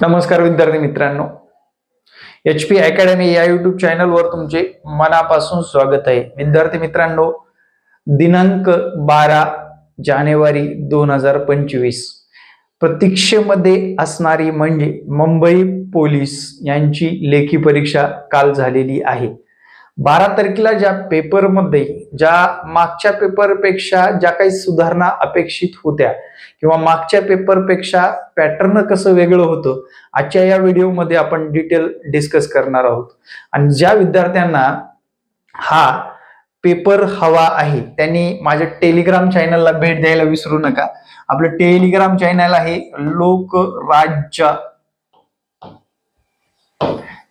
नमस्कार विद्यार्थी मित्रांनो, HP अकॅडमी या YouTube चॅनलवर तुमचे मनापासून स्वागत आहे। विद्यार्थी मित्रांनो, दिनांक 12 जानेवारी 2025 प्रतीक्षेमध्ये असणारी म्हणजे मुंबई पोलीस यांची लेखी परीक्षा काल झालेली आहे। 12 तारखेला ज्या पेपरमध्ये ज्या मागच्या पेपरपेक्षा ज्या काही सुधारणा अपेक्षित होत्या किंवा मागच्या पेपरपेक्षा पॅटर्न कसं वेगळं होतं, आजच्या या व्हिडिओमध्ये आपण डिटेल डिस्कस करणार आहोत। आणि ज्या विद्यार्थ्यांना हा पेपर हवा आहे त्यांनी माझ्या टेलिग्राम चॅनलला भेट द्यायला विसरू नका। आपलं टेलिग्राम चॅनल आहे Lokrajya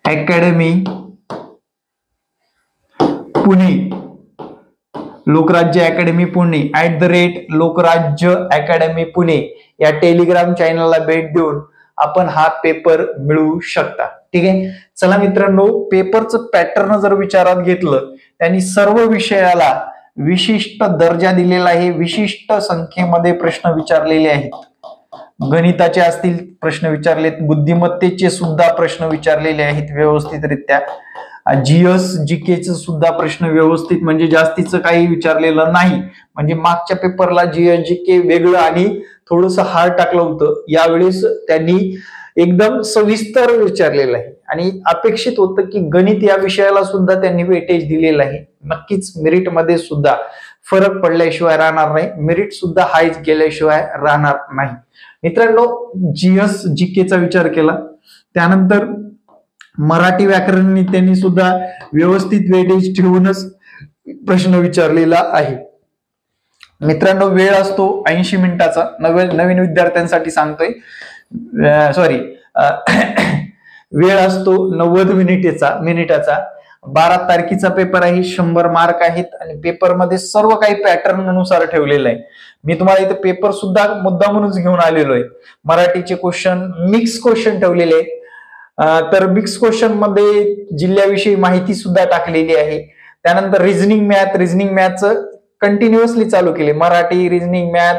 academy Pune, Lokrajya academy Pune @Lokrajya academy Pune या टेलिग्राम चॅनलला भेट देऊन आपण हा पेपर मिळवू शकता। ठीक आहे, चला मित्रांनो, पेपरचं पॅटर्न जर विचारात घेतलं त्यांनी सर्व विषयाला विशिष्ट दर्जा दिलेला आहे। विशिष्ट संख्येमध्ये प्रश्न विचारलेले आहेत। गणिताचे असतील प्रश्न विचारलेत, बुद्धिमत्तेचे सुद्धा प्रश्न विचारलेले आहेत व्यवस्थितरित्या। जीएस जीकेचे सुद्धा प्रश्न व्यवस्थित म्हणजे जास्तीचं काही विचारलेलं नाही। म्हणजे मागच्या पेपरला जीएस जीके वेगळं आणि थोडंसं हार्ड टाकलं होतं, यावेळेस त्यांनी एकदम सविस्तर विचारलेलं आहे। आणि अपेक्षित होतं की गणित या विषयाला सुद्धा त्यांनी वेटेज दिलेलं आहे। नक्कीच मेरिट मध्ये सुद्धा फरक पडल्याशिवाय राहणार नाही, मेरिट सुद्धा हायच गेल्याशिवाय राहणार नाही। मित्रांनो, जीएस जीकेचा विचार केला, त्यानंतर मराठी व्याकरण त्यांनी सुद्धा व्यवस्थित वेटेज ठेवूनच प्रश्न विचारलेला आहे। मित्रांनो, वेळ असतो 80 मिनिटाचा, नवीन विद्यार्थ्यांसाठी सांगतोय, सॉरी वेळ असतो 90 मिनिटाचा। 12 तारखेचा पेपर आहे, 100 मार्क आहेत आणि पेपरमध्ये सर्व काही पॅटर्न नुसार ठेवलेलं आहे। मी तुम्हाला इथे पेपर सुद्धा मुद्दामूनच घेऊन आलेलो आहे। मराठीचे क्वेश्चन मिक्स क्वेश्चन ठेवलेले आहेत, तर मिक्स क्वेश्चन मध्ये जिल्ह्याविषयी माहिती सुद्धा टाकलेली आहे। त्यानंतर रिझनिंग मॅथचं कंटिन्युअसली चालू केले। मराठी, रिझनिंग, मॅथ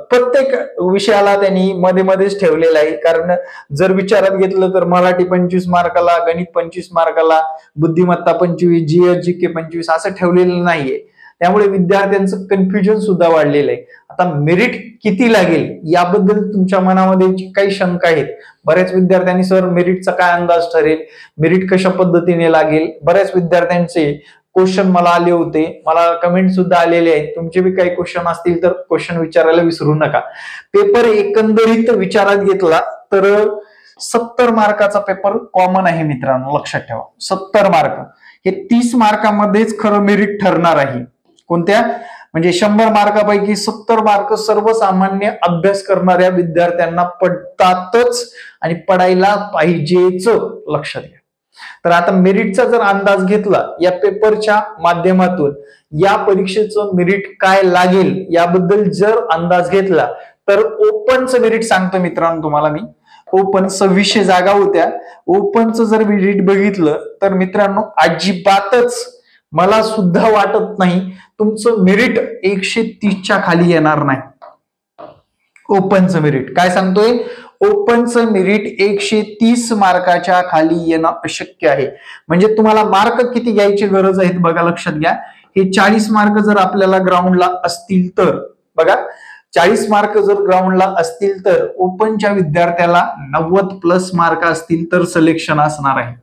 प्रत्येक विषयाला त्यांनी मध्येच ठेवलेलं आहे। कारण जर विचारात घेतलं तर मराठी 25 मार्काला, गणित 25 मार्काला, बुद्धिमत्ता 25, जीएस जीके 25 असं ठेवलेलं नाहीये। त्यामुळे विद्यार्थ्यांचं कन्फ्युजन सुद्धा वाढलेलं आहे। आता मेरिट किती लागेल याबद्दल तुमच्या मनामध्ये काही शंका आहेत। बऱ्याच विद्यार्थ्यांनी सर मेरिटचा काय अंदाज ठरेल, मेरिट कशा पद्धतीने लागेल, बऱ्याच विद्यार्थ्यांचे क्वेश्चन मला आले होते, मला कमेंट सुद्धा आलेले आहेत। तुमचे बी काही क्वेश्चन असतील तर क्वेश्चन विचारायला विसरू नका। पेपर एकंदरीत विचारात घेतला तर 70 मार्काचा पेपर कॉमन आहे मित्रांनो, लक्षात ठेवा। 70 मार्क हे 30 मार्कामध्येच खरं मेरिट ठरणार आहे। कोणत्या म्हणजे 100 मार्कापैकी 70 मार्क सर्वसामान्य अभ्यास करणाऱ्या विद्यार्थ्यांना पडतातच आणि पडायला पाहिजेच, लक्षात घ्या। तर आता मेरिटचा जर अंदाज घेतला या पेपरच्या माध्यमातून, या परीक्षेचं मेरिट काय लागेल याबद्दल जर अंदाज घेतला तर ओपनचं मेरिट सांगतो मित्रांनो तुम्हाला मी। ओपन 2600 जागा होत्या, ओपनचं जर मेरिट बघितलं तर मित्रांनो अजिबातच मला सुद्धा वाटत नाही तुमचं मेरिट 130च्या खाली येणार नाही। ओपनचं मेरिट काय सांगतोय, ओपनचं मेरिट 130 मार्काच्या खाली येणं अशक्य आहे। म्हणजे तुम्हाला मार्क किती घ्यायची गरज आहे बघा, लक्षात घ्या। हे 40 मार्क जर आपल्याला ग्राउंडला असतील तर बघा, 40 मार्क जर ग्राउंडला असतील तर ओपनच्या विद्यार्थ्याला 90+ मार्क असतील तर सिलेक्शन असणार आहे।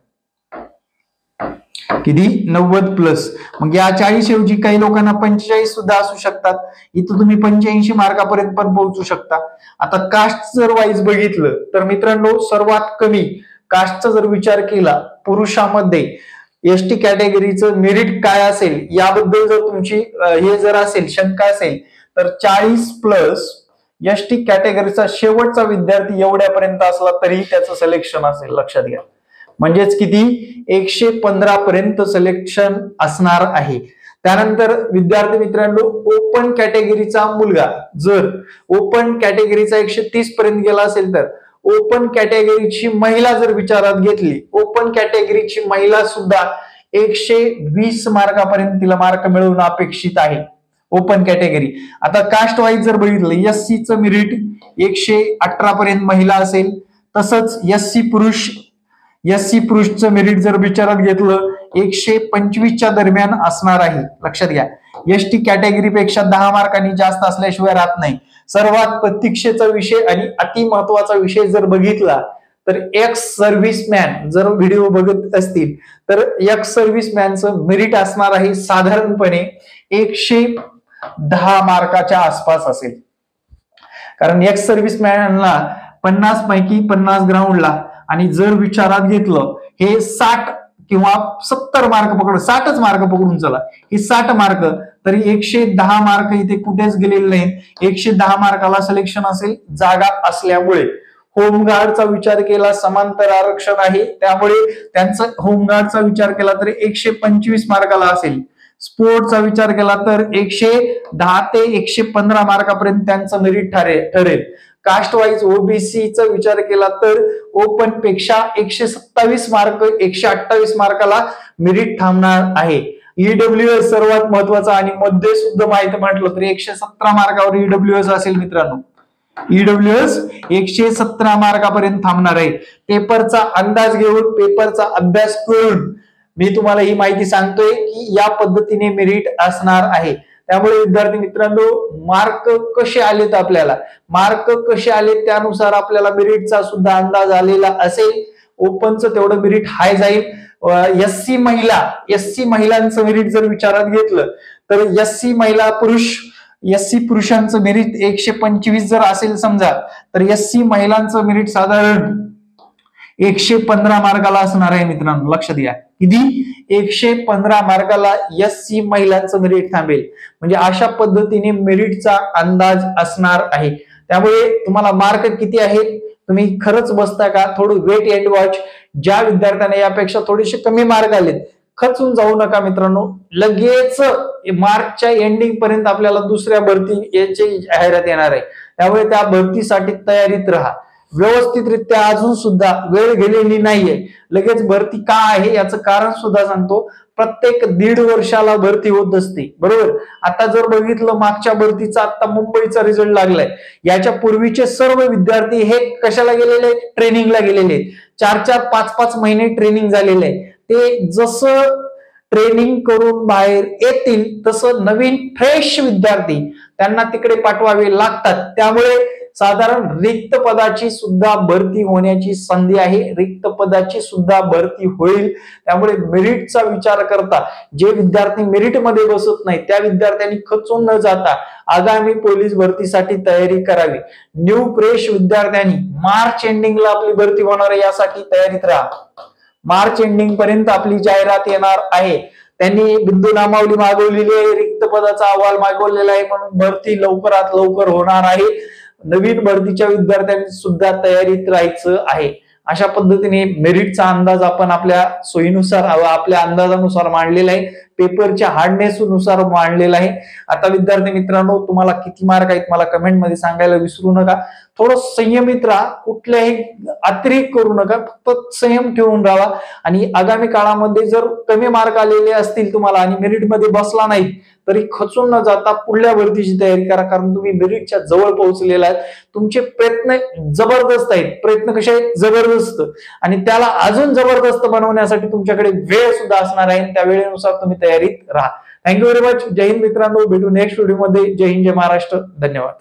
किती? 90+। मग या 40 ऐवजी काही लोकांना 45 सुद्धा असू शकतात, इथं तुम्ही 85 मार्कापर्यंत पण पोहोचू शकता। आता कास्ट जर वाईज बघितलं तर मित्रांनो, सर्वात कमी कास्टचा जर विचार केला पुरुषामध्ये एसटी कॅटेगरीचं मेरिट काय असेल याबद्दल जर तुमची हे जर असेल शंका असेल तर 40+ एसटी कॅटेगरीचा शेवटचा विद्यार्थी एवढ्यापर्यंत असला तरी त्याचं सिलेक्शन असेल, लक्षात घ्या। म्हणजेच किती? 115 पर्यंत सिलेक्शन असणार आहे। त्यानंतर विद्यार्थी मित्रांनो, ओपन कॅटेगरीचा मुलगा जर ओपन कॅटेगरीचा 130 पर्यंत गेला असेल तर ओपन कॅटेगरीची महिला जर विचारात घेतली, ओपन कॅटेगरीची महिला सुद्धा 120 मार्कापर्यंत तिला मार्क मिळवणं अपेक्षित आहे ओपन कॅटेगरी। आता कास्ट वाईज जर बघितलं, एससीचं मेरिट 118 पर्यंत महिला असेल तसंच एससी पुरुषचं मेरिट जर विचारात घेतलं 125च्या दरम्यान असणार आहे. लक्षात घ्या, एसटी कॅटेगरीपेक्षा 10 मार्कांनी जास्त असल्याशिवाय राहत नाही. सर्वात प्रतीक्षेचा विषय आणि अति महत्वाचा विषय जर बघितला तर एक्स सर्व्हिसमॅन जर व्हिडिओ बघत असतील तर एक्स सर्व्हिसमॅनचं मेरिट असणार आहे साधारणपणे 110 मार्काच्या आसपास असेल. कारण एक्स सर्व्हिसमॅनला 50 पैकी 50 ग्राउंडला आणि जर विचारात घेतलं हे 60 किंवा 70 मार्क पकडून 60च मार्क पकडून चला, हे 60 मार्क तरी 110 मार्क इथे कुठेच गेलेले नाहीत. 110 मार्काला सिलेक्शन असेल जागा असल्यामुळे. होमगार्डचा विचार केला समांतर आरक्षण आहे त्यामुळे त्यांचं होमगार्डचा विचार केला तर 125 मार्काला असेल. स्पोर्टचा विचार केला तर 110 ते 115 मार्कापर्यंत त्यांचं मेरिट ठरेल. कास्ट वाईज ओबीसीचा विचार केला तर ओपन पेक्षा 127 मार्क 128 मार्काला मेरिट थांबणार आहे. ईडब्ल्यूएस सर्वात महत्वाचा आणि मध्ये सुद्धा माहिती म्हटलं तर 117 मार्कावर ईडब्ल्यूएस असेल मित्रांनो. ईडब्ल्यूएस 117 मार्कापर्यंत थांबणार आहे. पेपरचा अंदाज घेऊन पेपरचा अभ्यास करून मी तुम्हाला ही माहिती सांगतोय की या पद्धतीने मेरिट असणार आहे. त्यामुळे विद्यार्थी मित्रांनो मार्क कसे आलेत आपल्याला, मार्क कसे आलेत त्यानुसार आपल्याला मेरिटचा सुद्धा अंदाज आलेला असेल. ओपनचं तेवढं मेरिट हाय जाईल. एससी महिलांचं मेरिट जर विचारात घेतलं तर एससी पुरुषांचं मेरिट 125 जर असेल समजा तर एससी महिलांचं मेरिट साधारण 115 मार्काला असणार आहे मित्रांनो. लक्षात घ्या, किती 115 मार्काला एससी महिलांचं मेरिट थांबेल. म्हणजे अशा पद्धतीने मेरिटचा अंदाज असणार आहे. त्यामुळे तुम्हाला मार्क किती आहेत तुम्ही खरंच बसता का, थोडं वेट एंड वॉच. ज्या विद्यार्थ्यांना यापेक्षा थोडेसे कमी मार्क आलेत खचून जाऊ नका मित्रांनो. लगेच मार्चच्या एंडिंग पर्यंत आपल्याला दुसऱ्या भरती याची जाहिरात येणार आहे. त्यामुळे त्या भरतीसाठी तयारीत राहा. व्यवस्थितरित्या अजून सुद्धा वेळ गेलेली नाहीये. लगेच भरती का आहे याचं कारण सुद्धा सांगतो. प्रत्येक 1.5 वर्षाला भरती होत असते, बरोबर. आता जर बघितलं मागच्या भरतीचा आता मुंबईचा रिझल्ट लागलाय. याच्या पूर्वीचे सर्व विद्यार्थी हे कशाला गेलेले, ट्रेनिंगला गेलेले. 4-4, 5-5 महिने ट्रेनिंग झालेले आहे. ते जसं ट्रेनिंग करून बाहेर येतील तसं नवीन फ्रेश विद्यार्थी त्यांना तिकडे पाठवावे लागतात. त्यामुळे साधारण रिक्त पदाची सुद्धा भरती होण्याची संधी आहे. रिक्त पदाची सुद्धा भरती होईल. त्यामुळे मेरिटचा विचार करता जे विद्यार्थी मेरिट मध्ये बसत नाही त्या विद्यार्थ्यांनी खचून न जाता आगामी पोलीस भरतीसाठी तयारी करावी. न्यू फ्रेश विद्यार्थ्यांनी मार्च एंडिंगला आपली भरती होणार आहे यासाठी तयारीत राहा. मार्च एंडिंग पर्यंत आपली जाहिरात येणार आहे. त्यांनी बिंदू नामावली मागवलेली आहे, रिक्त पदाचा अहवाल मागवलेला आहे, म्हणून भरती लवकरात लवकर होणार आहे. नवीन भरतीच्या विद्यार्थ्यांनी सुद्धा तयारीत राहायचं आहे. अशा पद्धतीने मेरिटचा अंदाज आपण आपल्या सोयीनुसार आपल्या अंदाजानुसार मांडलेला आहे. पेपरच्या हार्डनेस नुसार मांडलेला आहे. आता विद्यार्थी मित्रांनो तुम्हाला किती मार्क आहेत मला कमेंट मध्ये सांगायला विसरू नका. थोडं संयमित राहा, कुठल्याही अतिरेक करू नका, फक्त संयम ठेवून राहा. आणि आगामी काळामध्ये जर कमी मार्क आलेले असतील तुम्हाला आणि मेरिट मध्ये बसला नाही तरी खचून न जाता पुढल्या भरतीची तयारी करा. कारण तुम्ही मेरिटच्या जवळ पोहोचलेला आहात. तुमचे प्रयत्न जबरदस्त आहेत. प्रयत्न कसे आहेत, जबरदस्त. आणि त्याला अजून जबरदस्त बनवण्यासाठी तुमच्याकडे वेळ सुद्धा असणार आहे. त्या वेळेनुसार तुम्ही तयारीत राहा. Thank you very much. जय हिंद मित्रांनो. भेटू नेक्स्ट व्हिडिओ मध्ये. जय हिंद, जय महाराष्ट्र. धन्यवाद.